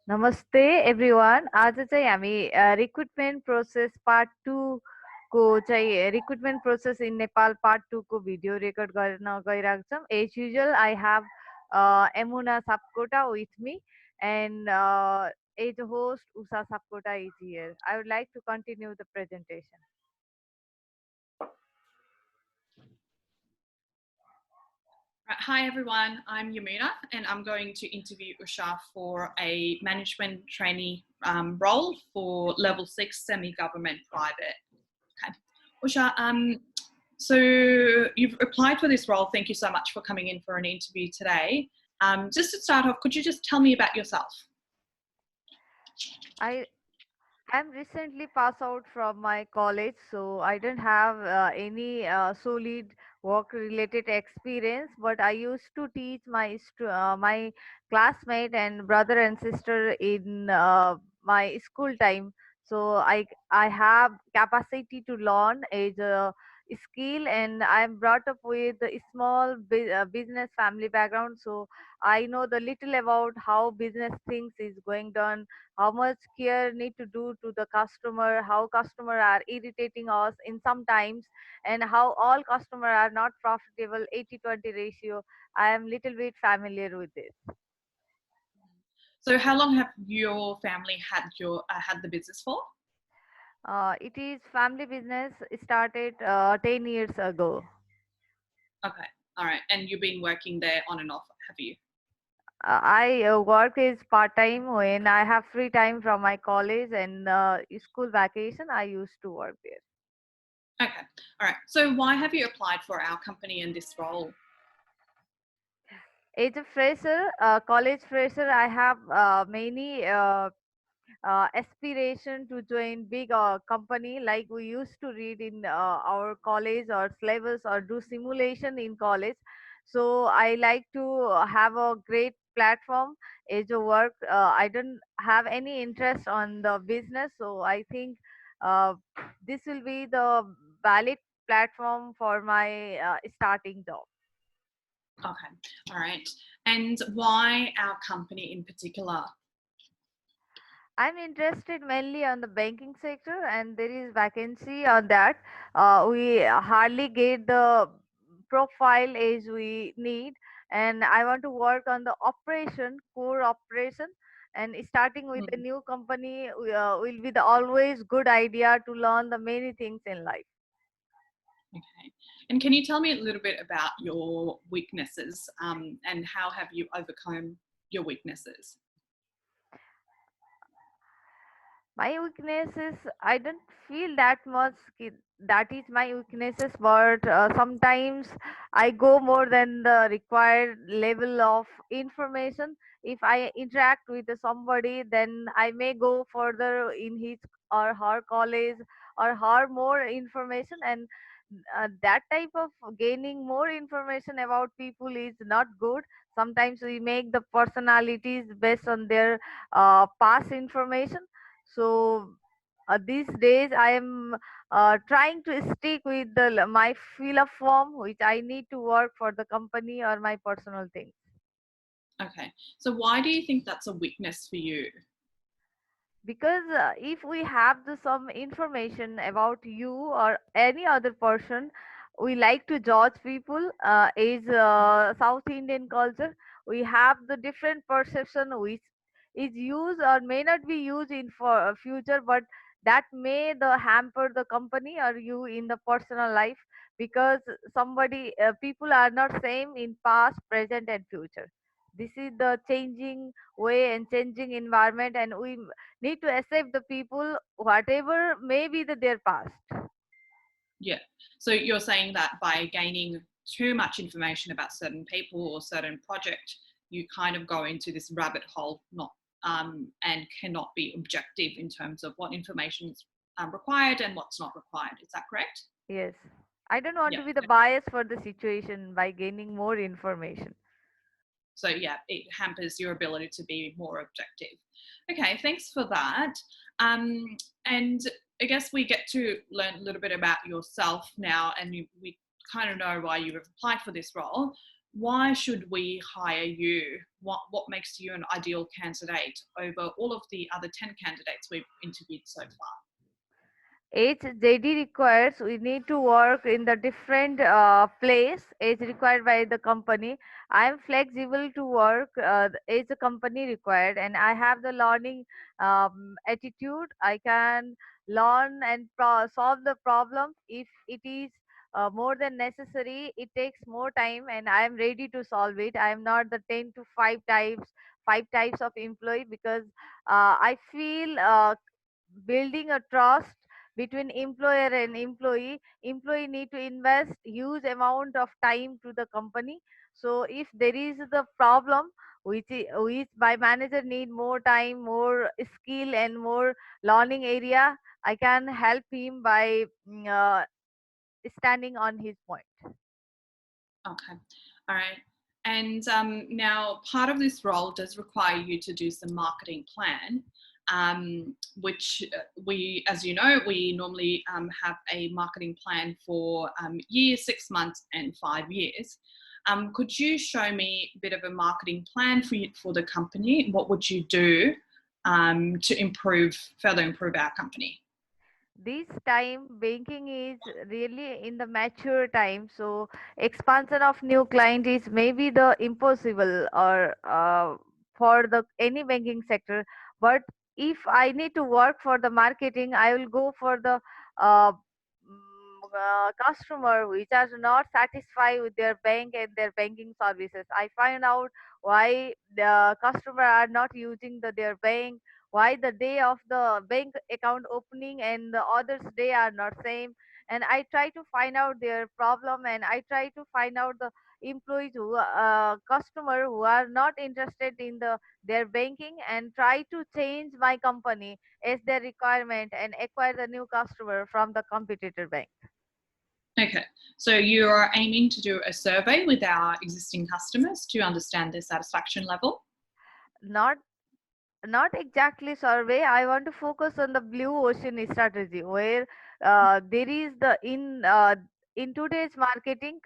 नमस्ते एभ्रिवान। आज चाहिँ हामी रिक्रुटमेन्ट प्रोसेस पार्ट 2 को चाहिँ recruitment process in Nepal part 2 को भिडियो रेकर्ड गर्न गइरहेको छौँ। As usual I have Emuna Sapkota with me and as host Usha Sapkota is here. I would like to continue the presentation. Hi everyone, I'm Yamuna and I'm going to interview Usha for a management trainee role for level 6 semi-government private. Okay. Usha, so you've applied for this role. Thank you so much for coming in for an interview today. Just to start off, could you just tell me about yourself? I'm recently passed out from my college, so I don't have any solid work-related experience. But I used to teach my classmate and brother and sister in my school time. So I have capacity to learn as a skill, and I'm brought up with a small business family background. So I know the little about how business things is going done, how much care need to do to the customer, how customer are irritating us in sometimes, and how all customer are not profitable, 80-20 ratio. I am little bit familiar with this. So how long have your family had the business for? It is family business started 10 years ago. Okay, all right. And you've been working there on and off, have you? I work is part time when I have free time from my college and school vacation. I used to work there. Okay, all right. So why have you applied for our company in this role? As a fresher, college fresher, I have many aspiration to join big company like we used to read in our college or syllabus or do simulation in college. So I like to have a great platform as a work. I don't have any interest on the business, so I think uh, this will be the valid platform for my starting job. Okay, all right. And why our company in particular? I'm interested mainly on the banking sector, and there is vacancy on that. We hardly get the profile as we need, and I want to work on the operation, core operation. And starting with a Hmm, new company will be the always good idea to learn the many things in life. okay. And can you tell me a little bit about your weaknesses and how have you overcome your weaknesses? My weaknesses, I don't feel that much that is my weaknesses, but sometimes I go more than the required level of information. If I interact with somebody, then I may go further in his or her college or her more information, and that type of gaining more information about people is not good. Sometimes we make the personalities based on their past information. So these days I am trying to stick with my feel of form which I need to work for the company or my personal things. Okay. So why do you think that's a weakness for you? Because if we have some information about you or any other person, we like to judge people. Is South Indian culture, we have the different perception which is used or may not be used in for future, but that may the hamper the company or you in the personal life, because somebody people are not same in past, present and future. This is the changing way and changing environment, and we need to accept the people whatever may be their past. Yeah. So you're saying that by gaining too much information about certain people or certain project, you kind of go into this rabbit hole, not and cannot be objective in terms of what information is required and what's not required. Is that correct? Yes, I don't want Yeah. to be the bias for the situation by gaining more information. So yeah, it hampers your ability to be more objective. Okay, thanks for that. And I guess we get to learn a little bit about yourself now, and we kind of know why you've applied for this role. why should we hire you? What makes you an ideal candidate over all of the other 10 candidates we've interviewed so far? Age JD requires we need to work in the different place age required by the company. I am flexible to work age the company required, and I have the learning attitude. I can learn and solve the problem if it is more than necessary. It takes more time, and I am ready to solve it. I am not the 10 to 5 types of employee, because I feel building a trust between employer and employee need to invest huge amount of time to the company. So if there is the problem which my manager need more time, more skill, and more learning area, I can help him by standing on his point. Okay, all right. And now, part of this role does require you to do some marketing plan, which we, as you know, we normally have a marketing plan for year, 6 months, and 5 years. Could you show me a bit of a marketing plan for the company? What would you do to further improve our company? This time banking is really in the mature time, so expansion of new client is maybe the impossible or for the any banking sector. But if I need to work for the marketing, I will go for the customer which are not satisfied with their bank and their banking services. I find out why the customer are not using their bank, why the day of the bank account opening and the others day are not same, and I try to find out their problem, and I try to find out the employees who customer who are not interested in their banking, and try to change my company as their requirement and acquire the new customer from the competitor bank. Okay, so you are aiming to do a survey with our existing customers to understand their satisfaction level? Not not exactly survey. I want to focus on the blue ocean strategy, where there is the in today's marketing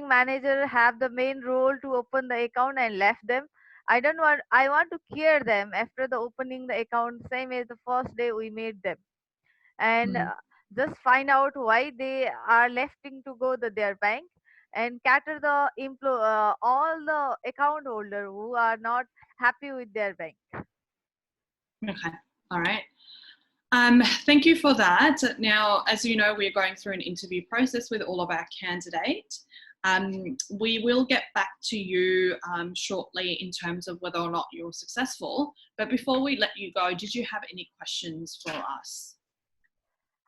manager have the main role to open the account and left them. I want to care them after the opening the account, same as the first day we made them, and Mm, just find out why they are lefting to go to their bank, and cater the all the account holder who are not happy with their bank. okay, all right. Thank you for that. Now, as you know, we're going through an interview process with all of our candidates. We will get back to you shortly in terms of whether or not you're successful. But before we let you go, did you have any questions for us?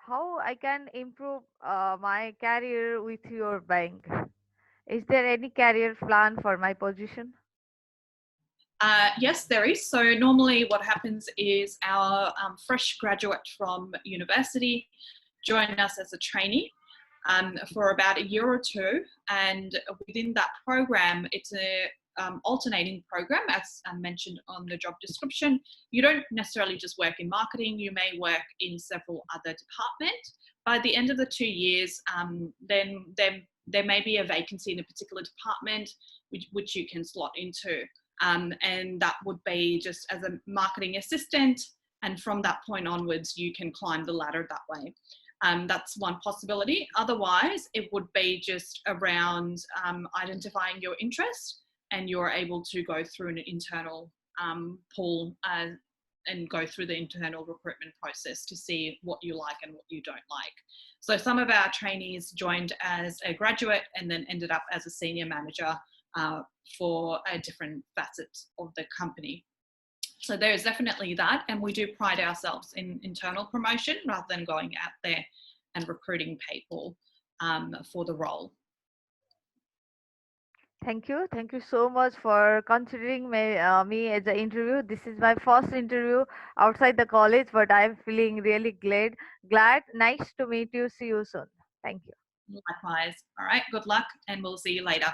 How I can improve my career with your bank? Is there any career plan for my position? Yes, there is. So normally what happens is our fresh graduate from university join us as a trainee for about a year or two. And within that program, it's a alternating program, as mentioned on the job description. You don't necessarily just work in marketing, you may work in several other departments. By the end of the 2 years, then there may be a vacancy in a particular department which you can slot into. And that would be just as a marketing assistant. And from that point onwards, you can climb the ladder that way. That's one possibility. Otherwise, it would be just around identifying your interest, and you're able to go through an internal pool and go through the internal recruitment process to see what you like and what you don't like. So some of our trainees joined as a graduate and then ended up as a senior manager for a different facets of the company. So there is definitely that, and we do pride ourselves in internal promotion rather than going out there and recruiting people for the role. Thank you. Thank you so much for considering me as an interview. This is my first interview outside the college, but I'm feeling really glad. Nice to meet you. See you soon. Thank you. Likewise. All right, good luck, and we'll see you later.